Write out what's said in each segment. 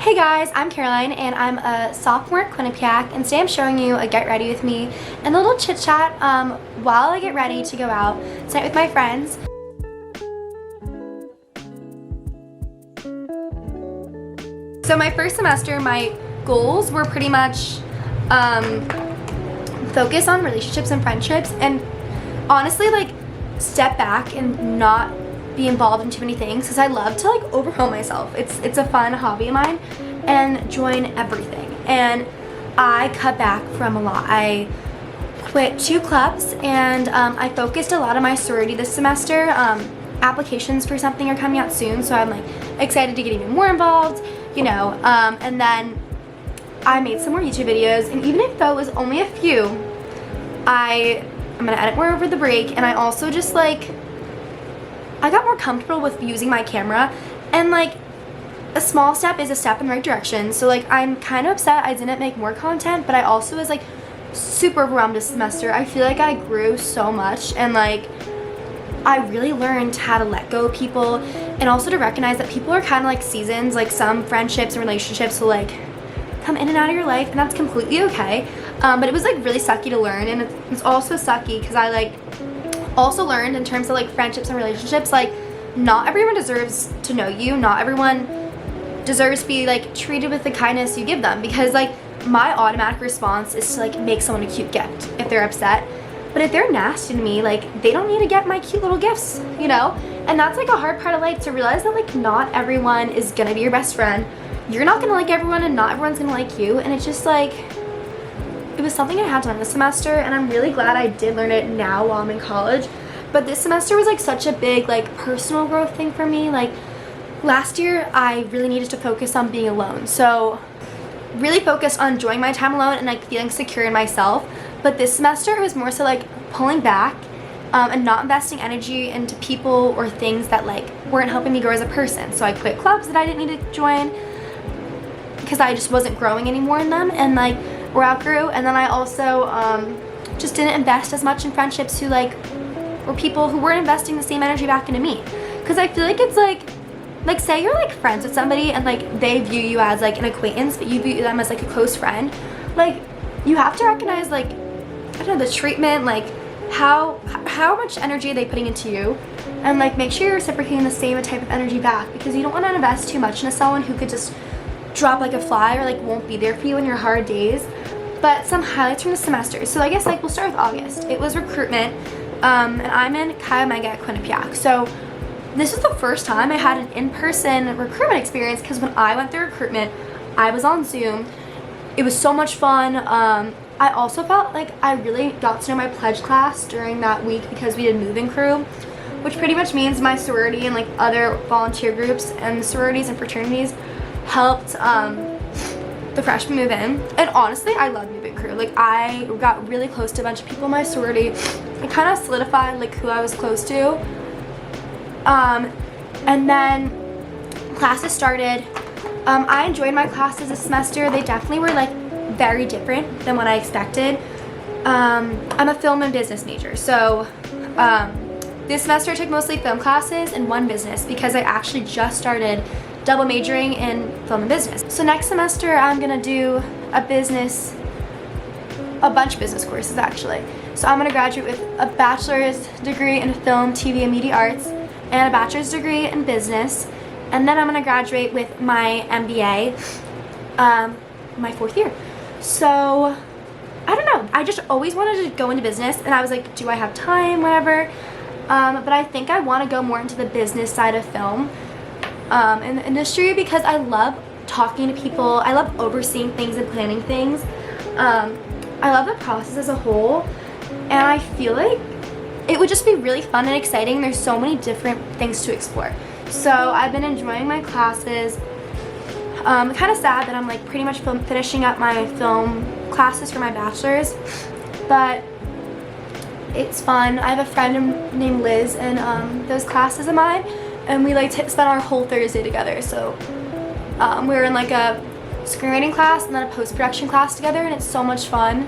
Hey guys, I'm Caroline and I'm a sophomore at Quinnipiac, and today I'm showing you a get ready with me and a little chit chat while I get ready to go out tonight with my friends. So my first semester, my goals were pretty much focus on relationships and friendships, and honestly step back and not be involved in too many things, because I love to overwhelm myself. It's a fun hobby of mine, and join everything. And I cut back from a lot. I quit 2 clubs, and I focused a lot on my sorority this semester. Applications for something are coming out soon, so I'm excited to get even more involved, you know. And then I made some more YouTube videos, and even if that was only a few, I'm gonna edit more over the break. And I also just I got more comfortable with using my camera, and a small step is a step in the right direction. So I'm kind of upset I didn't make more content, but I also was super overwhelmed this semester. I feel I grew so much, and I really learned how to let go of people, and also to recognize that people are kind of seasons. Some friendships and relationships will come in and out of your life, and that's completely okay. But it was really sucky to learn, and it's also sucky because I also learned in terms of friendships and relationships, not everyone deserves to know you. Not everyone deserves to be treated with the kindness you give them, because my automatic response is to make someone a cute gift if they're upset. But if they're nasty to me, they don't need to get my cute little gifts, you know. And that's a hard part of life, to realize that not everyone is gonna be your best friend. You're not gonna like everyone, and not everyone's gonna like you. And it's just it was something I had to learn this semester, and I'm really glad I did learn it now while I'm in college. But this semester was such a big personal growth thing for me. Last year I really needed to focus on being alone, so really focused on enjoying my time alone and feeling secure in myself. But this semester it was more so pulling back and not investing energy into people or things that weren't helping me grow as a person. So I quit clubs that I didn't need to join because I just wasn't growing anymore in them, and or outgrew. And then I also just didn't invest as much in friendships who or people who weren't investing the same energy back into me. Because I feel it's say you're friends with somebody, and they view you as an acquaintance, but you view them as a close friend. You have to recognize I don't know, the treatment, how much energy are they putting into you, and make sure you're reciprocating the same type of energy back, because you don't want to invest too much into someone who could just drop like a fly, or won't be there for you in your hard days. But some highlights from the semester. So I guess we'll start with August. It was recruitment, and I'm in Chi Omega at Quinnipiac. So this was the first time I had an in-person recruitment experience, because when I went through recruitment, I was on Zoom. It was so much fun. I also felt I really got to know my pledge class during that week, because we did move-in crew, which pretty much means my sorority and other volunteer groups and sororities and fraternities helped the freshmen move in. And honestly, I love move-in crew. I got really close to a bunch of people in my sorority. It kind of solidified who I was close to. And then classes started. I enjoyed my classes this semester. They definitely were very different than what I expected. I'm a film and business major, so this semester I took mostly film classes and 1 business, because I actually just started double majoring in film and business. So next semester I'm gonna do a bunch of business courses actually. So I'm gonna graduate with a bachelor's degree in film, TV, and media arts, and a bachelor's degree in business. And then I'm gonna graduate with my MBA my 4th year. So I don't know, I just always wanted to go into business, and I was do I have time, whatever. But I think I want to go more into the business side of film in the industry, because I love talking to people. I love overseeing things and planning things. I love the process as a whole, and I feel it would just be really fun and exciting. There's so many different things to explore. So I've been enjoying my classes. Kind of sad that I'm pretty much finishing up my film classes for my bachelor's, but it's fun. I have a friend named Liz in those classes of mine, and we spend our whole Thursday together. So we're in a screenwriting class and then a post-production class together, and it's so much fun.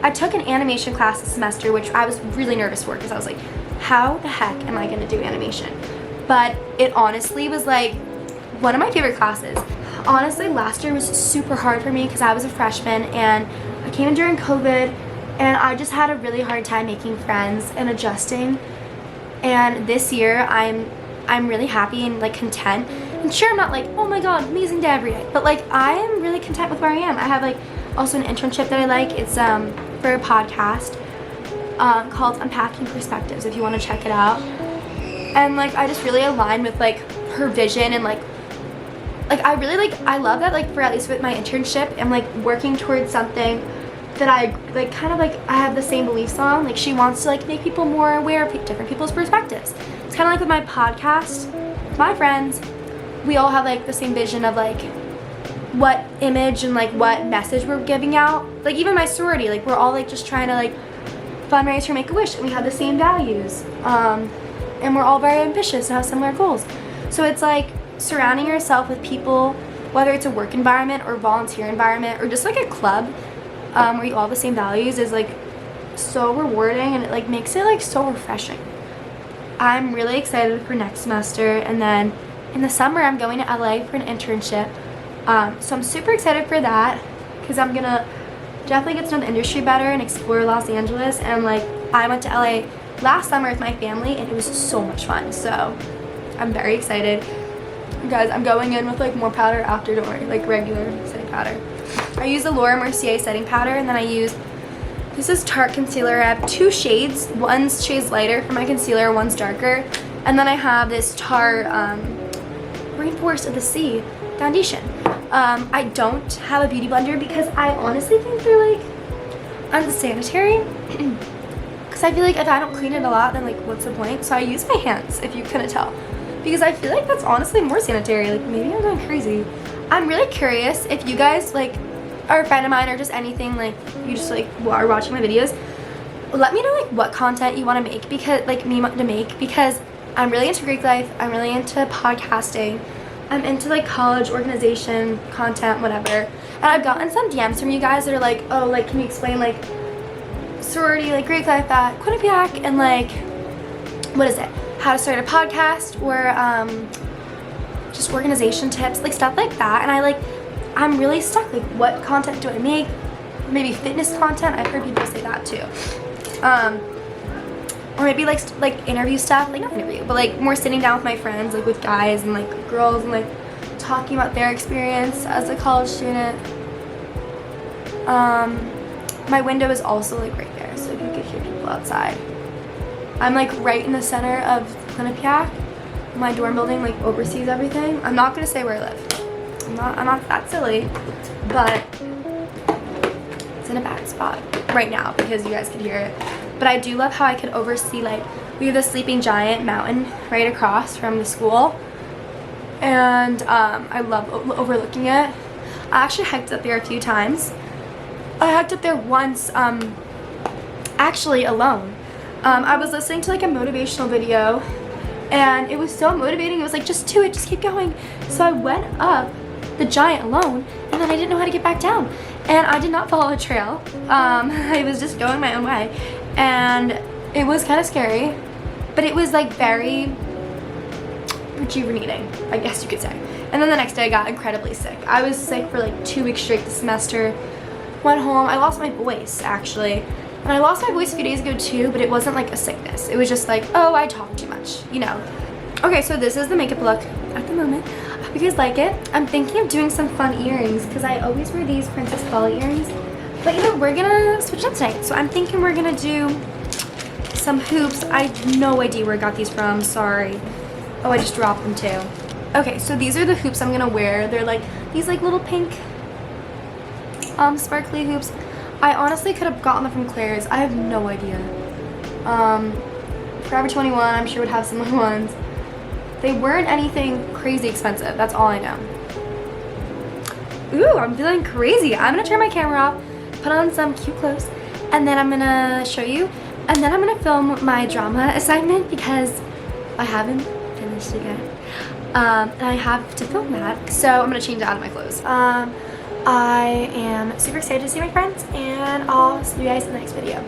I took an animation class this semester, which I was really nervous for, because I was how the heck am I going to do animation? But it honestly was one of my favorite classes. honestly, last year was super hard for me because I was a freshman and I came in during COVID, and I just had a really hard time making friends and adjusting. And this year, I'm really happy and like content. And sure, I'm not like, oh my god, amazing day every day, but like I am really content with where I am. I have like also an internship that I like. It's for a podcast called Unpacking Perspectives, if you want to check it out. And like I just really align with like her vision, and like I really like, I love that like for at least with my internship, I'm like working towards something that I like kind of like I have the same beliefs on. Like she wants to like make people more aware of different people's perspectives. It's kind of like with my podcast, my friends, we all have like the same vision of like what image and like what message we're giving out. Like even my sorority, like we're all like just trying to like fundraise for Make-A-Wish, and we have the same values, and we're all very ambitious and have similar goals. So it's like surrounding yourself with people, whether it's a work environment or volunteer environment or just like a club where you all have the same values, is like so rewarding, and it like makes it like so refreshing. I'm really excited for next semester, and then in the summer I'm going to LA for an internship. So I'm super excited for that because I'm gonna definitely get to know the industry better and explore Los Angeles. And like I went to LA last summer with my family and it was so much fun, so I'm very excited. Guys, I'm going in with like more powder after, don't worry, like regular setting powder. I use the Laura Mercier setting powder, and then I use, this is Tarte concealer. I have two shades, one's shades lighter for my concealer, one's darker, and then I have this Tarte Rainforest of the Sea foundation. I don't have a beauty blender because I honestly think they're like unsanitary. Because I feel like if I don't clean it a lot, then like what's the point? So I use my hands, if you couldn't tell, because I feel like that's honestly more sanitary. Like maybe I'm going crazy. I'm really curious if you guys like are a friend of mine or just anything, like you just like are watching my videos, let me know like what content you want to make, because like me to make, because I'm really into Greek life, I'm really into podcasting, I'm into like college organization content, whatever. And I've gotten some DMs from you guys that are like, oh, like can you explain like sorority, like Greek life at Quinnipiac, and like what is it, how to start a podcast, or just organization tips, like stuff like that. And I'm really stuck, like what content do I make? Maybe fitness content, I've heard people say that too. Or maybe like interview stuff, like not interview, but like more sitting down with my friends, like with guys and like girls, and like talking about their experience as a college student. My window is also like right there, so you could hear people outside. I'm like right in the center of Quinnipiac. My dorm building like oversees everything. I'm not gonna say where I live. I'm not that silly, but it's in a bad spot right now because you guys can hear it. But I do love how I could oversee, like, we have the Sleeping Giant mountain right across from the school, and I love overlooking it. I actually hiked up there a few times. I hiked up there once, actually alone. I was listening to like a motivational video, and it was so motivating. It was like, just do it, just keep going. So I went up the giant alone, and then I didn't know how to get back down, and I did not follow a trail. I was just going my own way, and it was kind of scary, but it was like very rejuvenating, I guess you could say. And then the next day I got incredibly sick. I was sick for like 2 weeks straight this semester. Went home, I lost my voice actually. And I lost my voice a few days ago too, but it wasn't like a sickness. It was just like, oh, I talk too much, you know. Okay, so this is the makeup look at the moment. I hope you guys like it. I'm thinking of doing some fun earrings because I always wear these Princess Polly earrings. But you know, we're gonna switch up tonight. So I'm thinking we're gonna do some hoops. I have no idea where I got these from, sorry. Oh, I just dropped them too. Okay, so these are the hoops I'm gonna wear. They're like these like little pink sparkly hoops. I honestly could have gotten them from Claire's. I have no idea. Forever 21, I'm sure would have similar ones. They weren't anything crazy expensive, that's all I know. Ooh, I'm feeling crazy. I'm gonna turn my camera off, put on some cute clothes, and then I'm gonna show you, and then I'm gonna film my drama assignment because I haven't finished it yet. And I have to film that, so I'm gonna change out of my clothes. I am super excited to see my friends, and I'll see you guys in the next video.